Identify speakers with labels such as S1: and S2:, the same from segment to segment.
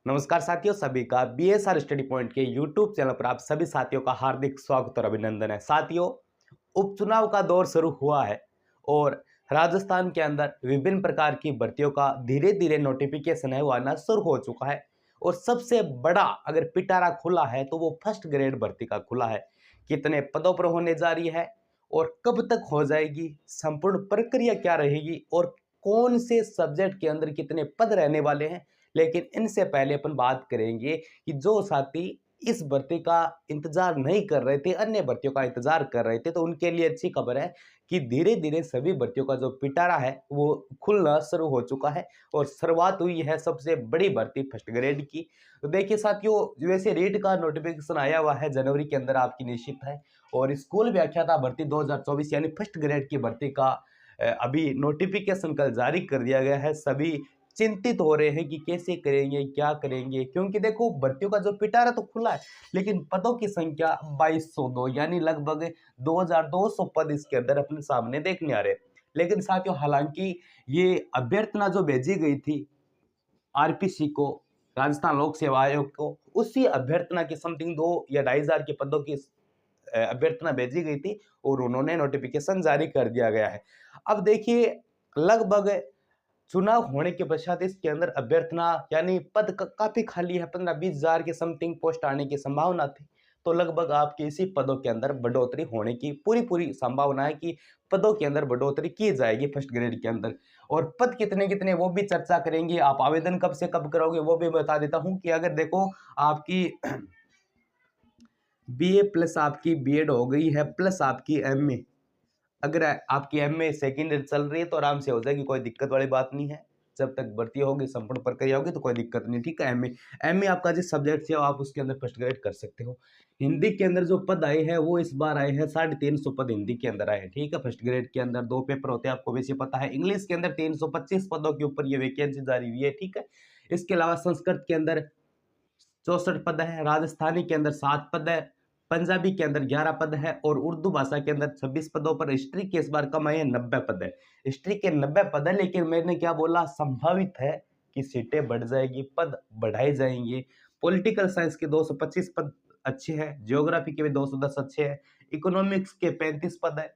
S1: नमस्कार साथियों, सभी का बीएसआर स्टडी पॉइंट के यूट्यूब चैनल पर आप सभी साथियों का हार्दिक स्वागत और अभिनंदन है। साथियों, उपचुनाव का दौर शुरू हुआ है और राजस्थान के अंदर विभिन्न प्रकार की भर्तियों का धीरे धीरे नोटिफिकेशन है वो आना शुरू हो चुका है। और सबसे बड़ा अगर पिटारा खुला है तो वो फर्स्ट ग्रेड भर्ती का खुला है। कितने पदों पर होने जा रही है और कब तक हो जाएगी, संपूर्ण प्रक्रिया क्या रहेगी और कौन से सब्जेक्ट के अंदर कितने पद रहने वाले हैं। लेकिन इनसे पहले अपन बात करेंगे कि जो साथी इस भर्ती का इंतजार नहीं कर रहे थे, अन्य भर्तियों का इंतजार कर रहे थे, तो उनके लिए अच्छी खबर है कि धीरे धीरे सभी भर्तियों का जो पिटारा है वो खुलना शुरू हो चुका है। और शुरुआत हुई है सबसे बड़ी भर्ती फर्स्ट ग्रेड की। तो देखिए साथियों, वैसे रीट का नोटिफिकेशन आया हुआ है जनवरी के अंदर आपकी निश्चित है। और स्कूल व्याख्याता भर्ती 2024 यानी फर्स्ट ग्रेड की भर्ती का अभी नोटिफिकेशन कल जारी कर दिया गया है। सभी चिंतित हो रहे हैं कि कैसे करेंगे, क्या करेंगे, क्योंकि देखो भर्तियों का जो पिटारा तो खुला है लेकिन पदों की संख्या 2202 यानी लगभग 2200 पद इसके अंदर अपने सामने देखने आ रहे हैं। लेकिन साथियों, हालांकि ये अभ्यर्थना जो भेजी गई थी आरपीसी को, राजस्थान लोक सेवा आयोग को, उसी अभ्यर्थना की समथिंग 2 या 2,500 के पदों की अभ्यर्थना भेजी गई थी और उन्होंने नोटिफिकेशन जारी कर दिया गया है। अब देखिए, लगभग चुनाव होने के पश्चात इसके अंदर अभ्यर्थना यानी पद काफी खाली है, 15-20 हजार के समथिंग पोस्ट आने की संभावना थी। तो लगभग आपके इसी पदों के अंदर बढ़ोतरी होने की पूरी पूरी संभावना है कि पदों के अंदर बढ़ोतरी की जाएगी फर्स्ट ग्रेड के अंदर। और पद कितने कितने वो भी चर्चा करेंगे। आप आवेदन कब से कब करोगे वो भी बता देता हूँ कि अगर देखो आपकी बीए प्लस आपकी बीएड हो गई है प्लस आपकी एमए, अगर आपकी एमए सेकेंड ईयर चल रही है तो आराम से हो जाएगी, कोई दिक्कत वाली बात नहीं है। जब तक भर्ती होगी, संपूर्ण प्रक्रिया होगी तो कोई दिक्कत नहीं। ठीक है, एमए एमए आपका जिस सब्जेक्ट से हो आप उसके अंदर फर्स्ट ग्रेड कर सकते हो। हिंदी के अंदर जो पद आए हैं वो इस बार आए हैं 350 पद हिंदी के अंदर आए हैं। ठीक है, फर्स्ट ग्रेड के अंदर 2 पेपर होते हैं, आपको वैसे पता है। इंग्लिश के अंदर 325 पदों के ऊपर ये वैकेंसी जारी हुई है। ठीक है, इसके अलावा संस्कृत के अंदर 64 पद है, राजस्थानी के अंदर 7 पद है, पंजाबी के अंदर 11 पद है और उर्दू भाषा के अंदर 26 पदों पर। हिस्ट्री के इस बार कम आए हैं, 90 पद है। हिस्ट्री के 90 पद है, लेकिन मैंने क्या बोला, संभावित है कि सीटें बढ़ जाएगी, पद बढ़ाए जाएंगे। पॉलिटिकल साइंस के 225 पद अच्छे हैं, ज्योग्राफी के भी 210 अच्छे हैं, इकोनॉमिक्स के 35 पद है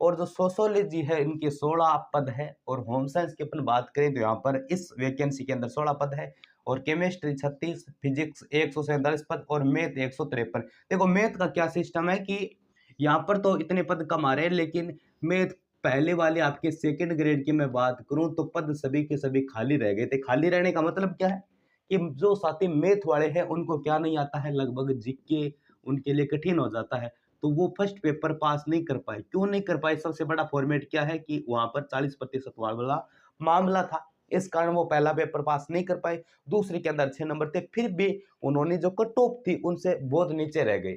S1: और जो सोशोलॉजी है इनके 16 पद है। और होम साइंस की अपन बात करें तो यहाँ पर इस वैकेंसी के अंदर 16 पद है और केमिस्ट्री 36, फिजिक्स 147 पद और मैथ 153। देखो मैथ का क्या सिस्टम है कि यहाँ पर तो इतने पद कम आ रहे हैं, लेकिन मैथ पहले वाले आपके सेकंड ग्रेड की मैं बात करूं तो पद सभी के सभी खाली रह गए थे। खाली रहने का मतलब क्या है कि जो साथी मैथ वाले हैं उनको क्या नहीं आता है, लगभग जीके उनके लिए कठिन हो जाता है, तो वो फर्स्ट पेपर पास नहीं कर पाए। क्यों नहीं कर पाए? सबसे बड़ा फॉर्मेट क्या है कि वहां पर 40% वाला मामला था, इस कारण वो पहला पेपर पास नहीं कर पाए। दूसरे के अंदर अच्छे नंबर थे, फिर भी उन्होंने जो कट ऑफ थी उनसे बहुत नीचे रह गए।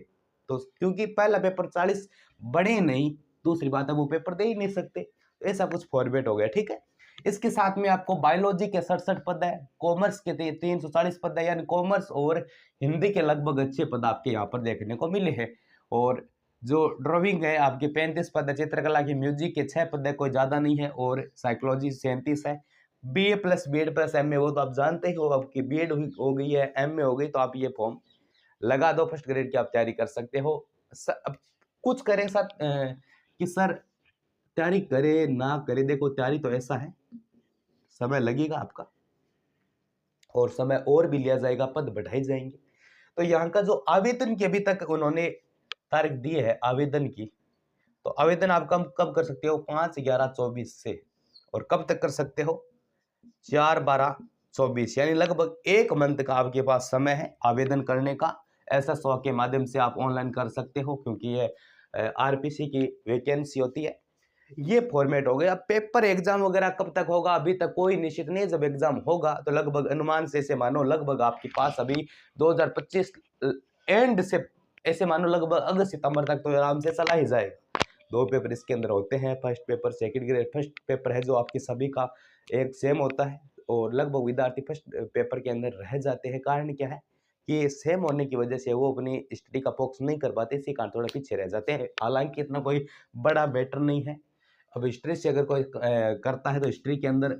S1: तो क्योंकि पहला पेपर 40 बड़े नहीं, दूसरी बात है वो पेपर दे ही नहीं सकते, तो ऐसा कुछ फॉर्मेट हो गया। ठीक है, इसके साथ में आपको बायोलॉजी के 67 पद है, कॉमर्स के 340 पद है, यानी कॉमर्स और हिंदी के लगभग अच्छे पद आपके यहाँ पर देखने को मिले हैं। और जो ड्राइंग है आपके 35 पद है, चित्रकला की म्यूजिक के 6 पद है, कोई ज्यादा नहीं है, और साइकोलॉजी 37 है। BA plus BEd plus MA वो तो आप जानते ही हो, आपकी बीएड हो गई है, एमए हो गई, तो आप ये फॉर्म लगा दो, फर्स्ट ग्रेड की आप तैयारी कर सकते हो। अब कुछ करें सर कि सर तैयारी करे ना करे, देखो तैयारी तो ऐसा है, समय लगेगा आपका और समय और भी लिया जाएगा, पद बढ़ाए जाएंगे। तो यहाँ का जो आवेदन की अभी तक उन्होंने तारीख दी है आवेदन की, तो आवेदन आप कब कब कर सकते हो? 5/11/24 से। और कब तक कर सकते हो? 4/12/24, यानी लगभग 1 मंथ का आपके पास समय है आवेदन करने का। SSO के माध्यम से आप ऑनलाइन कर सकते हो, क्योंकि ये आरपीसी की वैकेंसी होती है। ये फॉर्मेट हो गया। पेपर एग्जाम वगैरह कब तक होगा अभी तक कोई निश्चित नहीं। जब एग्जाम होगा तो लगभग अनुमान से ऐसे मानो लगभग आपके पास अभी 2025 एंड से ऐसे मानो लगभग अगस्त सितंबर तक तो आराम से चला ही जाएगा। 2 पेपर इसके अंदर होते हैं, first paper second grade. First paper है जो आपके सभी का एक सेम होता है और लगभग विद्यार्थी फर्स्ट पेपर के अंदर रह जाते हैं। कारण क्या है कि सेम होने की वजह से वो अपनी स्टडी का फोकस नहीं कर पाते, इसी कारण थोड़ा पीछे रह जाते हैं। हालांकि इतना कोई बड़ा मैटर नहीं है। अब हिस्ट्री से अगर कोई करता है तो हिस्ट्री के अंदर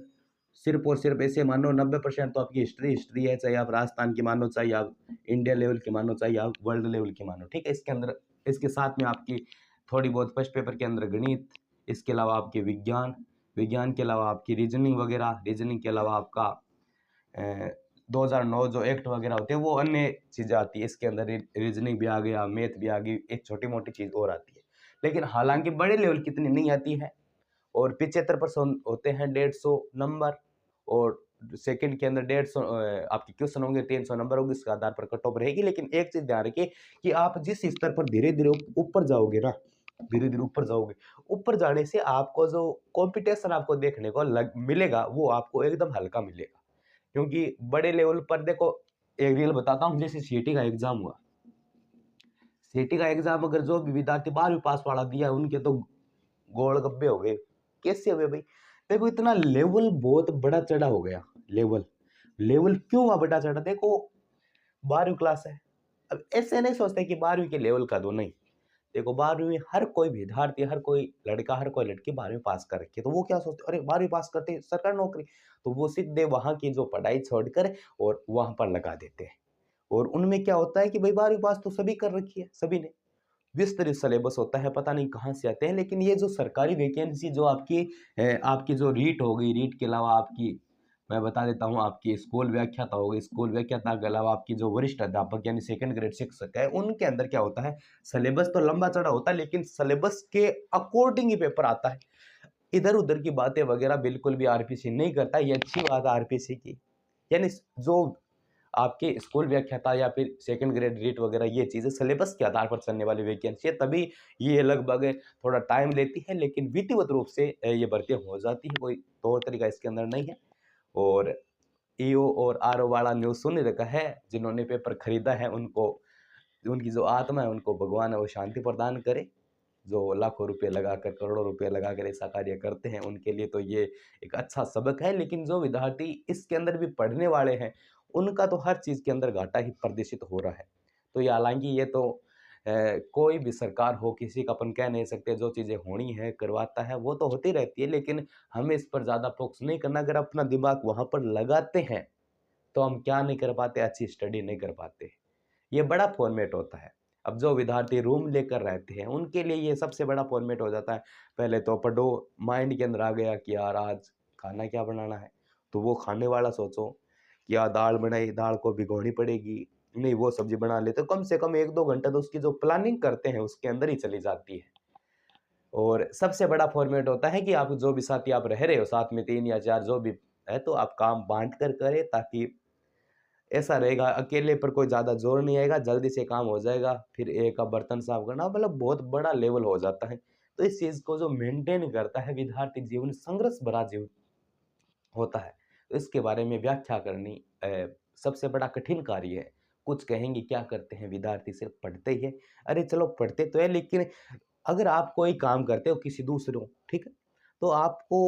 S1: सिर्फ और सिर्फ ऐसे मानो 90% तो आपकी हिस्ट्री है, चाहे आप राजस्थान की मानो, चाहे आप इंडिया लेवल की मानो, चाहे आप वर्ल्ड लेवल की मानो, ठीक है। इसके अंदर इसके साथ में आपकी थोड़ी बहुत फर्स्ट पेपर के अंदर गणित, इसके अलावा आपके विज्ञान के अलावा आपकी रीजनिंग वगैरह, रीजनिंग के अलावा आपका 2009 जो एक्ट वगैरह होते हैं वो अन्य चीज़ें आती है इसके अंदर। रीजनिंग भी आ गया, मैथ भी आ गई, एक छोटी मोटी चीज़ और आती है, लेकिन हालांकि बड़े लेवल की इतनी नहीं आती है। और 75% होते हैं 150 नंबर, और सेकंड के अंदर 150 आपके क्वेश्चन होंगे, 300 नंबर होंगे, इसके आधार पर कट ऑफ रहेगी। लेकिन एक चीज ध्यान रखिए कि आप जिस स्तर पर धीरे धीरे ऊपर जाओगे ना, धीरे धीरे ऊपर जाओगे, ऊपर जाने से आपको जो कंपटीशन आपको देखने को मिलेगा वो आपको एकदम हल्का मिलेगा। क्योंकि बड़े लेवल पर देखो, एक रियल बताता हूँ, जैसे सीटी का एग्जाम हुआ, सीटी का एग्जाम अगर जो भी विद्यार्थी 12वीं पास वाला दिया उनके तो गोल गप्पे हो गए। कैसे हुए भाई? देखो इतना लेवल बहुत बड़ा चढ़ा हो गया। लेवल लेवल क्यों हुआ बड़ा चढ़ा? देखो 12वीं क्लास है, अब ऐसे नहीं सोचते कि 12वीं के लेवल का दो, नहीं। देखो 12वीं में हर कोई विद्यार्थी, हर कोई लड़का, हर कोई लड़की 12वीं पास कर रखी है, तो वो क्या सोचते, अरे 12वीं पास करते सरकारी नौकरी, तो वो सीधे वहां की जो पढ़ाई छोड़कर और वहां पर लगा देते हैं। और उनमें क्या होता है कि भाई 12वीं पास तो सभी कर रखी है, सभी ने विस्तृत सिलेबस होता है, पता नहीं कहाँ से आते हैं। लेकिन ये जो सरकारी वैकेंसी जो आपकी जो रीट हो गई, रीट के अलावा आपकी, मैं बता देता हूँ, आपकी स्कूल व्याख्याता हो गई, स्कूल व्याख्याता के अलावा आपकी जो वरिष्ठ अध्यापक यानी सेकंड ग्रेड शिक्षक है, उनके अंदर क्या होता है, सिलेबस तो लंबा चढ़ा होता है, लेकिन सिलेबस के अकॉर्डिंग ही पेपर आता है। इधर उधर की बातें वगैरह बिल्कुल भी आरपीसी नहीं करता। ये अच्छी बात है आरपीसी की, यानी जो आपके स्कूल व्याख्याता या फिर सेकंड ग्रेड रीट वगैरह, ये चीज़ें सिलेबस के आधार पर चलने वाली वैकेंसी है, तभी ये लगभग थोड़ा टाइम लेती है, लेकिन विधिवत रूप से ये भर्तियां हो जाती है, कोई तौर तरीका इसके अंदर नहीं है। और ईओ और आरओ वाला न्यूज़ सुन रखा है, जिन्होंने पेपर खरीदा है उनको, उनकी जो आत्मा है उनको भगवान है वो शांति प्रदान करे। जो लाखों रुपए लगाकर, करोड़ों रुपए लगाकर ऐसा कार्य करते हैं, उनके लिए तो ये एक अच्छा सबक है। लेकिन जो विद्यार्थी इसके अंदर भी पढ़ने वाले हैं, उनका तो हर चीज़ के अंदर घाटा ही प्रदर्शित हो रहा है। तो ये हालाँकि ये तो कोई भी सरकार हो, किसी का अपन कह नहीं सकते, जो चीज़ें होनी है, करवाता है, वो तो होती रहती है, लेकिन हमें इस पर ज़्यादा फ़ोकस नहीं करना। अगर अपना दिमाग वहाँ पर लगाते हैं, तो हम क्या नहीं कर पाते, अच्छी स्टडी नहीं कर पाते। ये बड़ा फॉर्मेट होता है। अब जो विद्यार्थी रूम लेकर रहते हैं, उनके लिए ये सबसे बड़ा फॉर्मेट हो जाता है। पहले तो पढ़ो, माइंड के अंदर आ गया कि यार आज खाना क्या बनाना है, तो वो खाने वाला सोचो कि यार दाल बनाई, दाल को भिगोनी पड़ेगी, नहीं वो सब्जी बना लेते, कम से कम 1-2 घंटा तो उसकी जो प्लानिंग करते हैं उसके अंदर ही चली जाती है। और सबसे बड़ा फॉर्मेट होता है कि आप जो भी साथी आप रह रहे हो, साथ में 3 या 4 जो भी है, तो आप काम बाँट कर करें, ताकि ऐसा रहेगा, अकेले पर कोई ज़्यादा जोर नहीं आएगा, जल्दी से काम हो जाएगा। फिर एक का बर्तन साफ करना, मतलब बहुत बड़ा लेवल हो जाता है। तो इस चीज़ को जो मेंटेन करता है विद्यार्थी जीवन, संघर्ष भरा जीवन होता है। तो इसके बारे में व्याख्या करनी सबसे बड़ा कठिन कार्य है। कुछ कहेंगे क्या करते हैं विद्यार्थी, सिर्फ पढ़ते ही है। अरे चलो पढ़ते तो है, लेकिन अगर आप कोई काम करते हो किसी दूसरों, ठीक है? तो आपको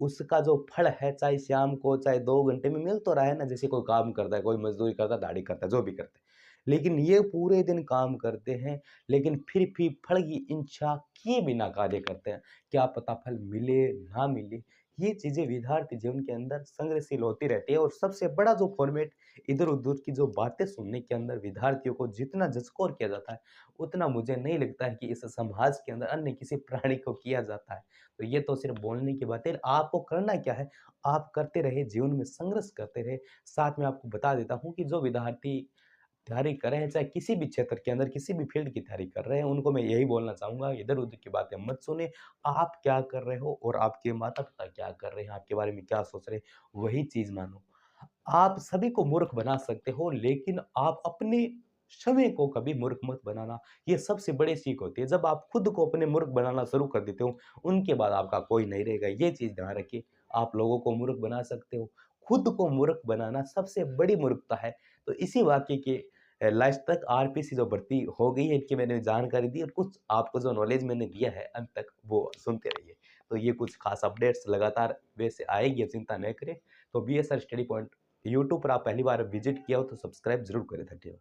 S1: उसका जो फल है, चाहे शाम को, चाहे 2 घंटे में मिल तो रहा है ना। जैसे कोई काम करता है, कोई मज़दूरी करता है, दाढ़ी करता है, जो भी करता है। लेकिन ये पूरे दिन काम करते हैं, लेकिन फिर भी फल की इच्छा किए बिना कार्य करते हैं। क्या पता फल मिले, ना मिले। ये चीज़ें विद्यार्थी जीवन के अंदर संग्रहशील होती रहती है। और सबसे बड़ा जो फॉर्मेट, इधर-उधर की जो बातें सुनने के अंदर विद्यार्थियों को जितना झकझोर किया जाता है, उतना मुझे नहीं लगता है कि इस समाज के अंदर अन्य किसी प्राणी को किया जाता है। तो ये तो सिर्फ बोलने की बात है। आपको करना क्या है? आप करते रहे, जीवन में संघर्ष करते रहे। साथ में आपको बता देता हूँ कि जो विद्यार्थी तैयारी कर रहे हैं, चाहे किसी भी क्षेत्र के अंदर, किसी भी फील्ड की तैयारी कर रहे हैं, उनको मैं यही बोलना चाहूँगा, इधर-उधर की बातें मत सुनें। आप क्या कर रहे हो और आपके माता-पिता क्या कर रहे हैं, आपके बारे में क्या सोच रहे हैं, वही चीज़ मानो। आप सभी को मूर्ख बना सकते हो, लेकिन आप अपने समय को कभी मूर्ख मत बनाना। ये सबसे बड़ी सीख होती है। जब आप खुद को अपने मूर्ख बनाना शुरू कर देते हो, उनके बाद आपका कोई नहीं रहेगा। ये चीज़ ध्यान रखिए, आप लोगों को मूर्ख बना सकते हो, खुद को मूर्ख बनाना सबसे बड़ी मूर्खता है। तो इसी वाक्य के लास्ट तक आरपीसी जो भर्ती हो गई है, इनकी मैंने जानकारी दी, और कुछ आपको जो नॉलेज मैंने दिया है अंत तक, वो सुनते रहिए। तो ये कुछ खास अपडेट्स लगातार वैसे आएगी, अब चिंता न करें। तो बीएसआर स्टडी पॉइंट यूट्यूब पर आप पहली बार विजिट किया हो तो सब्सक्राइब जरूर करें। धन्यवाद।